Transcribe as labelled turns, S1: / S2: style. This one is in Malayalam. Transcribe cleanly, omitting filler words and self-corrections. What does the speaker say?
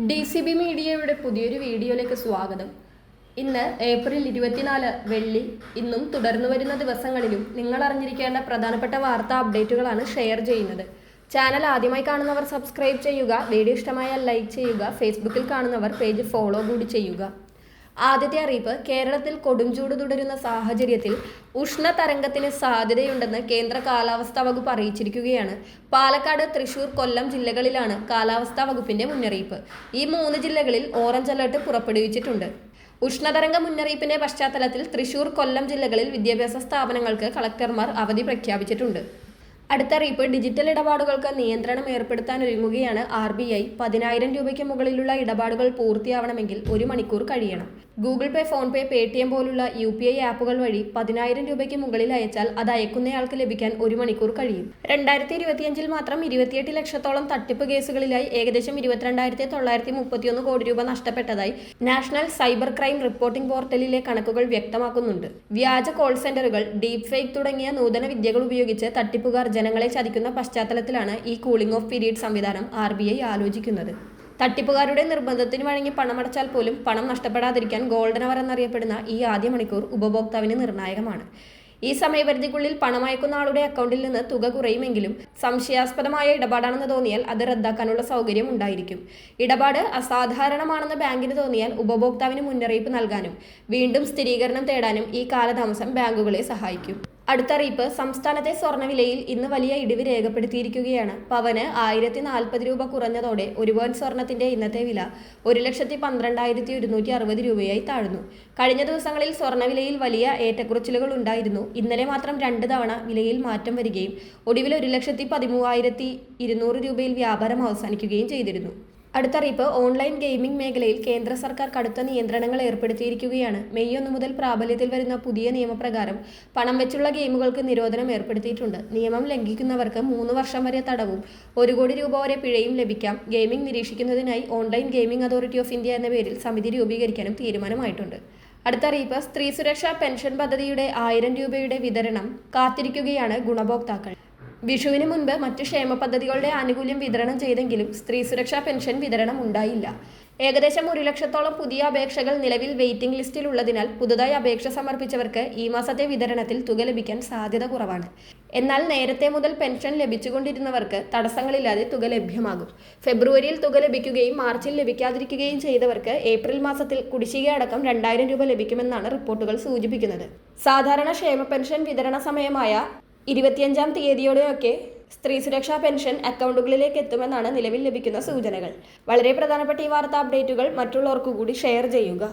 S1: DCB മീഡിയയുടെ പുതിയൊരു വീഡിയോയിലേക്ക് സ്വാഗതം. ഇന്ന് ഏപ്രിൽ 24 വെള്ളി. ഇന്നും തുടർന്നു വരുന്ന ദിവസങ്ങളിലും നിങ്ങൾ അറിഞ്ഞിരിക്കേണ്ട പ്രധാനപ്പെട്ട വാർത്താ അപ്ഡേറ്റുകളാണ് ഷെയർ ചെയ്യുന്നത്. ചാനൽ ആദ്യമായി കാണുന്നവർ സബ്സ്ക്രൈബ് ചെയ്യുക, വീഡിയോ ഇഷ്ടമായാൽ ലൈക്ക് ചെയ്യുക, ഫേസ്ബുക്കിൽ കാണുന്നവർ പേജ് ഫോളോ കൂടി ചെയ്യുക. ആദ്യത്തെ അറിയിപ്പ്, കേരളത്തിൽ കൊടുംചൂട് തുടരുന്ന സാഹചര്യത്തിൽ ഉഷ്ണതരംഗത്തിന് സാധ്യതയുണ്ടെന്ന് കേന്ദ്ര കാലാവസ്ഥാ വകുപ്പ് അറിയിച്ചിരിക്കുകയാണ്. പാലക്കാട്, തൃശൂർ, കൊല്ലം ജില്ലകളിലാണ് കാലാവസ്ഥാ വകുപ്പിന്റെ മുന്നറിയിപ്പ്. ഈ 3 ജില്ലകളിൽ ഓറഞ്ച് അലർട്ട് പുറപ്പെടുവിച്ചിട്ടുണ്ട്. ഉഷ്ണതരംഗ മുന്നറിയിപ്പിന്റെ പശ്ചാത്തലത്തിൽ തൃശൂർ, കൊല്ലം ജില്ലകളിൽ വിദ്യാഭ്യാസ സ്ഥാപനങ്ങൾക്ക് കളക്ടർമാർ അവധി പ്രഖ്യാപിച്ചിട്ടുണ്ട്. അടുത്ത അറിയിപ്പ്, ഡിജിറ്റൽ ഇടപാടുകൾക്ക് നിയന്ത്രണം ഏർപ്പെടുത്താനൊരുങ്ങുകയാണ് RBI. 10,000 രൂപയ്ക്ക് മുകളിലുള്ള ഇടപാടുകൾ പൂർത്തിയാവണമെങ്കിൽ 1 മണിക്കൂർ കഴിയണം. ഗൂഗിൾ പേ, ഫോൺ പേ, പേടിഎം പോലുള്ള UPI ആപ്പുകൾ വഴി 10,000 രൂപയ്ക്ക് മുകളിൽ അയച്ചാൽ അത് അയക്കുന്നയാൾക്ക് ലഭിക്കാൻ 1 മണിക്കൂർ കഴിയും. 2025 മാത്രം 28 ലക്ഷത്തോളം തട്ടിപ്പ് കേസുകളിലായി ഏകദേശം 22,931 കോടി രൂപ നഷ്ടപ്പെട്ടതായി നാഷണൽ സൈബർ ക്രൈം റിപ്പോർട്ടിംഗ് പോർട്ടലിലെ കണക്കുകൾ വ്യക്തമാക്കുന്നുണ്ട്. വ്യാജ കോൾ സെന്ററുകൾ, ഡീപ് ഫേക്ക് തുടങ്ങിയ നൂതന വിദ്യകൾ ഉപയോഗിച്ച് തട്ടിപ്പുകാർ ജനങ്ങളെ ചതിക്കുന്ന പശ്ചാത്തലത്തിലാണ് ഈ കൂളിംഗ് ഓഫ് പീരീഡ് സംവിധാനം RBI ആലോചിക്കുന്നത്. തട്ടിപ്പുകാരുടെ നിർബന്ധത്തിന് വഴങ്ങി പണമടച്ചാൽ പോലും പണം നഷ്ടപ്പെടാതിരിക്കാൻ ഗോൾഡൻ അവർ എന്നറിയപ്പെടുന്ന ഈ ആദ്യ മണിക്കൂർ ഉപഭോക്താവിന് നിർണായകമാണ്. ഈ സമയപരിധിക്കുള്ളിൽ പണം അയക്കുന്ന ആളുടെ അക്കൗണ്ടിൽ നിന്ന് തുക കുറയുമെങ്കിലും സംശയാസ്പദമായ ഇടപാടാണെന്ന് തോന്നിയാൽ അത് റദ്ദാക്കാനുള്ള സൗകര്യം ഉണ്ടായിരിക്കും. ഇടപാട് അസാധാരണമാണെന്ന് ബാങ്കിന് തോന്നിയാൽ ഉപഭോക്താവിന് മുന്നറിയിപ്പ് നൽകാനും വീണ്ടും സ്ഥിരീകരണം തേടാനും ഈ കാലതാമസം ബാങ്കുകളെ സഹായിക്കും. അടുത്തറിയിപ്പ്, സംസ്ഥാനത്തെ സ്വർണ്ണവിലയിൽ ഇന്ന് വലിയ ഇടിവ് രേഖപ്പെടുത്തിയിരിക്കുകയാണ്. പവന് 1,040 രൂപ കുറഞ്ഞതോടെ 1 പവൻ സ്വർണത്തിന്റെ ഇന്നത്തെ വില 1,12,160 രൂപയായി താഴ്ന്നു. കഴിഞ്ഞ ദിവസങ്ങളിൽ സ്വർണ്ണവിലയിൽ വലിയ ഏറ്റക്കുറച്ചിലുകൾ ഉണ്ടായിരുന്നു. ഇന്നലെ മാത്രം 2 തവണ വിലയിൽ മാറ്റം വരികയും ഒടുവിൽ 1,13,200 രൂപയിൽ വ്യാപാരം അവസാനിക്കുകയും ചെയ്തിരുന്നു. അടുത്തറിയിപ്പ്, ഓൺലൈൻ ഗെയിമിംഗ് മേഖലയിൽ കേന്ദ്ര സർക്കാർ കടുത്ത നിയന്ത്രണങ്ങൾ ഏർപ്പെടുത്തിയിരിക്കുകയാണ്. മെയ് 1 മുതൽ പ്രാബല്യത്തിൽ വരുന്ന പുതിയ നിയമപ്രകാരം പണം വെച്ചുള്ള ഗെയിമുകൾക്ക് നിരോധനം ഏർപ്പെടുത്തിയിട്ടുണ്ട്. നിയമം ലംഘിക്കുന്നവർക്ക് 3 വർഷം വരെ തടവും 1 കോടി രൂപ വരെ പിഴയും ലഭിക്കാം. ഗെയിമിംഗ് നിരീക്ഷിക്കുന്നതിനായി online gaming authority of India എന്ന പേരിൽ സമിതി രൂപീകരിക്കാനും തീരുമാനമായിട്ടുണ്ട്. അടുത്തറിയിപ്പ്, സ്ത്രീ സുരക്ഷാ പെൻഷൻ പദ്ധതിയുടെ 1000 രൂപയുടെ വിതരണം കാത്തിരിക്കുകയാണ് ഗുണഭോക്താക്കൾ. വിഷുവിന് മുൻപ് മറ്റു ക്ഷേമ പദ്ധതികളുടെ ആനുകൂല്യം വിതരണം ചെയ്തെങ്കിലും സ്ത്രീ സുരക്ഷാ പെൻഷൻ വിതരണം ഉണ്ടായില്ല. ഏകദേശം 1 ലക്ഷത്തോളം പുതിയ അപേക്ഷകൾ നിലവിൽ വെയിറ്റിംഗ് ലിസ്റ്റിൽ ഉള്ളതിനാൽ പുതുതായി അപേക്ഷ സമർപ്പിച്ചവർക്ക് ഈ മാസത്തെ വിതരണത്തിൽ തുക ലഭിക്കാൻ സാധ്യത കുറവാണ്. എന്നാൽ നേരത്തെ മുതൽ പെൻഷൻ ലഭിച്ചുകൊണ്ടിരുന്നവർക്ക് തടസ്സങ്ങളില്ലാതെ തുക ലഭ്യമാകും. ഫെബ്രുവരിയിൽ തുക ലഭിക്കുകയും മാർച്ചിൽ ലഭിക്കാതിരിക്കുകയും ചെയ്തവർക്ക് ഏപ്രിൽ മാസത്തിൽ കുടിശ്ശികയടക്കം 2,000 രൂപ ലഭിക്കുമെന്നാണ് റിപ്പോർട്ടുകൾ സൂചിപ്പിക്കുന്നത്. സാധാരണ ക്ഷേമ പെൻഷൻ വിതരണ സമയമായ 25-ാം തീയതിയോടെയൊക്കെ സ്ത്രീ സുരക്ഷാ പെൻഷൻ അക്കൗണ്ടുകളിലേക്ക് എത്തുമെന്നാണ് നിലവിൽ ലഭിക്കുന്ന സൂചനകൾ. വളരെ പ്രധാനപ്പെട്ട ഈ വാർത്താ അപ്ഡേറ്റുകൾ മറ്റുള്ളവർക്കു കൂടി ഷെയർ ചെയ്യുക.